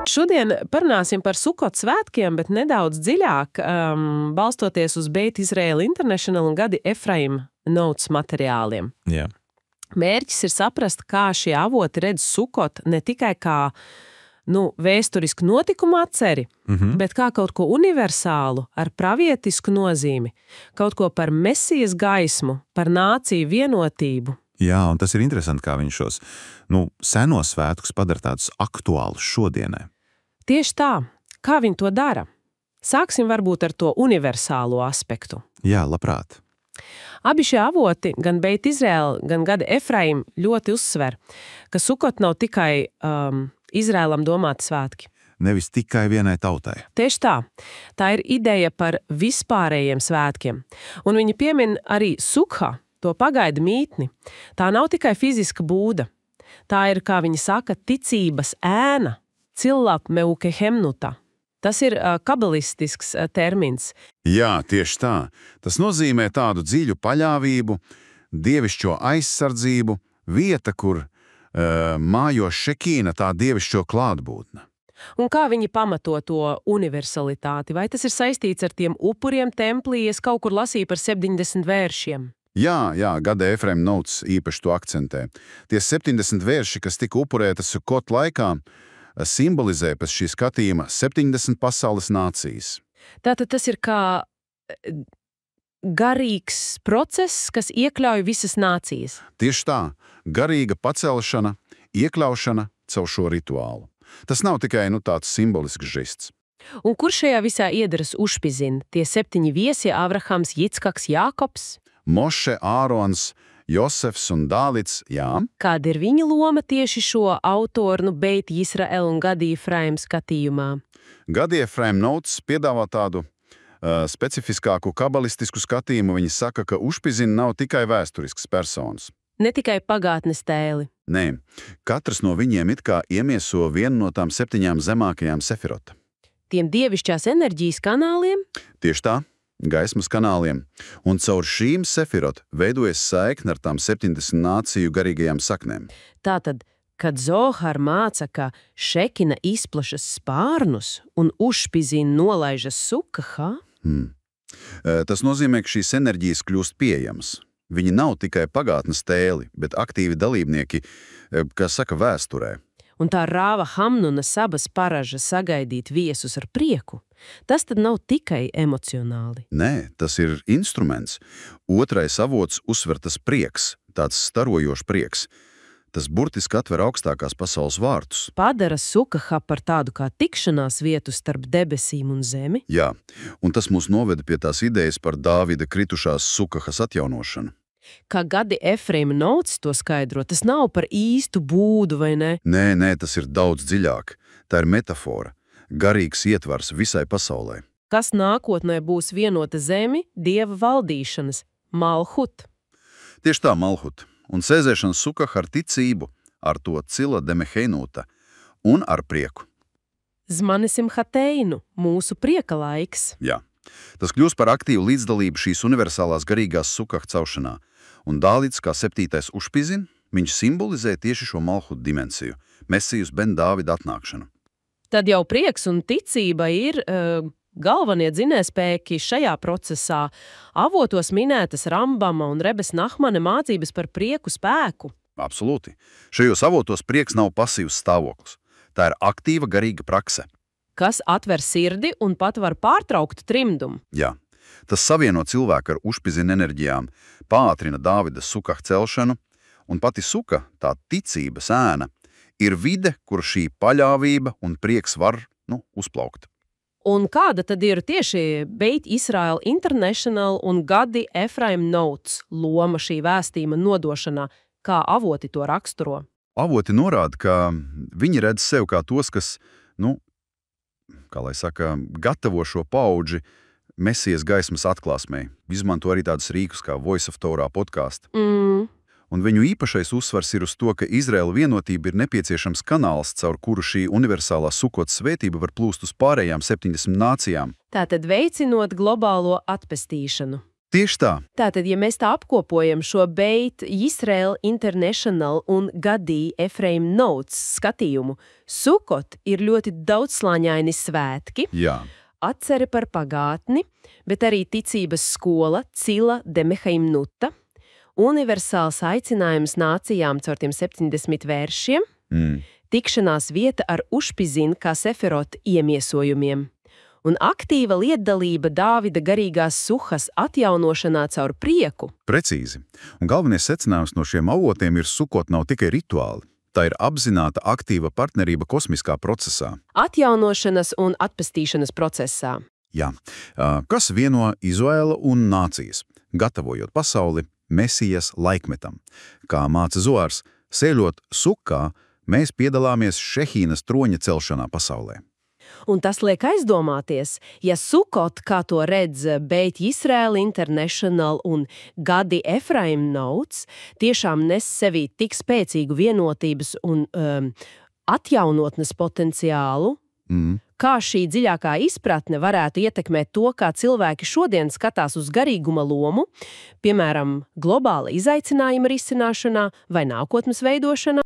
Šodien parunāsim par Sukot svētkiem, bet nedaudz dziļāk, balstoties uz Beit Israel International un Gadi Efraim Notes materiāliem. Jā. Mērķis ir saprast, kā šie avoti redz Sukot ne tikai kā vēsturisku notikumu atceri, bet kā kaut ko universālu ar pravietisku nozīmi, kaut ko par Mesijas gaismu, par nāciju vienotību. Jā, un tas ir interesanti, kā viņš šos senos svētkus padara tādus aktuālus šodienai. Tieši tā, kā viņi to dara? Sāksim varbūt ar to universālo aspektu. Jā, labprāt. Abi šie avoti, gan Beit Izrael, gan Gadi Efraim, ļoti uzsver, ka Sukot nav tikai Izraēlam domāti svētki. Nevis tikai vienai tautai. Tieši tā. Tā ir ideja par vispārējiem svētkiem. Un viņi piemin arī Sukha, to pagaidu mītni. Tā nav tikai fiziska būda. Tā ir, kā viņi saka, ticības ēna, cillap meukehemnuta. Tas ir kabalistisks termins. Jā, tieši tā. Tas nozīmē tādu dziļu paļāvību, dievišķo aizsardzību, vieta, kur mājo šekīna, tā dievišķo klātbūtne. Un kā viņi pamato to universalitāti? Vai tas ir saistīts ar tiem upuriem templī? Es kaut kur lasīju par 70 vēršiem. Jā, Gadi Efraim Notes īpaši to akcentē. Tie 70 vērši, kas tika upurēti Sukot laikā, simbolizē pēc šī skatījuma 70 pasaules nācijas. Tātad tas ir kā garīgs process, kas iekļauj visas nācijas. Tieši tā, garīga pacelšana, iekļaušana caur šo rituālu. Tas nav tikai tāds simbolisks žests. Un kur šajā visā iedaras Ušpizin? Tie 7 viesi – Avrahams, Jitskaks, Jākobs? Moše, Ārons, Josefs un Dāvids, jā. Kāda ir viņa loma tieši šo autoru Beit Israel un Gadi Efraim skatījumā? Gadi Efraim Notes piedāvā tādu specifiskāku kabalistisku skatījumu. Viņi saka, ka Ušpizin nav tikai vēsturisks personas. Ne tikai pagātnes tēli. Nē, katrs no viņiem it kā iemieso vienu no tām 7 zemākajām sefirota. Tiem dievišķās enerģijas kanāliem? Tieši tā. Gaismas kanāliem, un caur šīm sefirot veidojas saikne ar tām 70 nāciju garīgajām saknēm. Tātad, kad Zohar māca, ka šekina izplašas spārnus un Ušpizin nolaižas Sukahā? Tas nozīmē, ka šīs enerģijas kļūst pieejamas. Viņi nav tikai pagātnes tēli, bet aktīvi dalībnieki, kas saka, vēsturē. Un tā rāva Hamnuna sabas paraža sagaidīt viesus ar prieku. Tas tad nav tikai emocionāli. Nē, tas ir instruments. Otrais avots uzsver tas prieks, tāds starojošs prieks. Tas burtiski atver augstākās pasaules vārtus. Padara Sukaha par tādu kā tikšanās vietu starp debesīm un zemi. Jā, un tas mūs noveda pie tās idejas par Dāvida kritušās Sukahas atjaunošanu. Kā Gadi Efraim Notes to skaidro, tas nav par īstu būdu, vai ne? Nē, tas ir daudz dziļāk. Tā ir metafora, garīgs ietvars visai pasaulē. Kas nākotnē būs vienota zemi, dieva valdīšanas, Malhut. Tieši tā, Malhut. Un sēzēšana Sukah ar ticību, ar to cila demeheinūta un ar prieku. Zmanesim hateinu, mūsu prieka laiks. Jā. Tas kļūst par aktīvu līdzdalību šīs universālās garīgās Sukah caušanā. Un Dāvids, kā 7. Ušpizin, viņš simbolizē tieši šo Malhut dimensiju, Mesijas ben Dāvida atnākšanu. Tad jau prieks un ticība ir galvenie dzinējspēki šajā procesā. Avotos minētas Rambama un Rebes Nahmane mācības par prieku spēku. Absolūti. Šajos avotos prieks nav pasīvs stāvoklis. Tā ir aktīva garīga prakse. Kas atver sirdi un pat var pārtraukt trimdumu. Jā. Tas savieno cilvēku ar Ušpizin enerģijām, pātrina Dāvida Sukah celšanu, un pati Suka, tā ticības ēna, ir vide, kur šī paļāvība un prieks var, uzplaukt. Un kāda tad ir tieši Beit Israel International un Gadi Efraim Notes loma šī vēstījuma nodošanā, kā avoti to raksturo? Avoti norāda, ka viņi redz sev kā tos, kas, kā lai saka, gatavo šo paudži Mesijas gaismas atklāsmei. Izmanto arī tādus rīkus kā Voice of Torah podcastu. Un viņu īpašais uzsvars ir uz to, ka Izraēla vienotība ir nepieciešams kanāls, caur kuru šī universālā Sukot svētība var plūst uz pārējām 70 nācijām. Tātad veicinot globālo atpestīšanu. Tieši tā. Tātad, ja mēs tā apkopojam šo Beit Yisrael International un Gadi Ephraim Notes skatījumu, Sukot ir ļoti daudzslāņaini svētki, Jā. atcere par pagātni, bet arī ticības skola Cila de Mehaimnuta, universāls aicinājums nācijām caur tiem 70 vēršiem, tikšanās vieta ar Ušpizin kā seferot iemiesojumiem un aktīva lietdalība Dāvida garīgās suhas atjaunošanā caur prieku. Precīzi. Un galvenais secinājums no šiem avotiem ir Sukot nav tikai rituāli. Tā ir apzināta aktīva partnerība kosmiskā procesā. Atjaunošanas un atpestīšanas procesā. Jā. Kas vieno Izraēlu un nācijas, gatavojot pasauli Mesijas laikmetam. Kā māca Zoārs, sēļot Sukā, mēs piedalāmies Šehīnas troņa celšanā pasaulē. Un tas liek aizdomāties, ja Sukot, kā to redz Beit Yisrael International un Gadi Ephraim Notes, tiešām nes sevī tik spēcīgu vienotības un atjaunotnes potenciālu, kā šī dziļākā izpratne varētu ietekmēt to, kā cilvēki šodien skatās uz garīguma lomu, piemēram, globāla izaicinājuma risināšanā vai nākotnes veidošanā.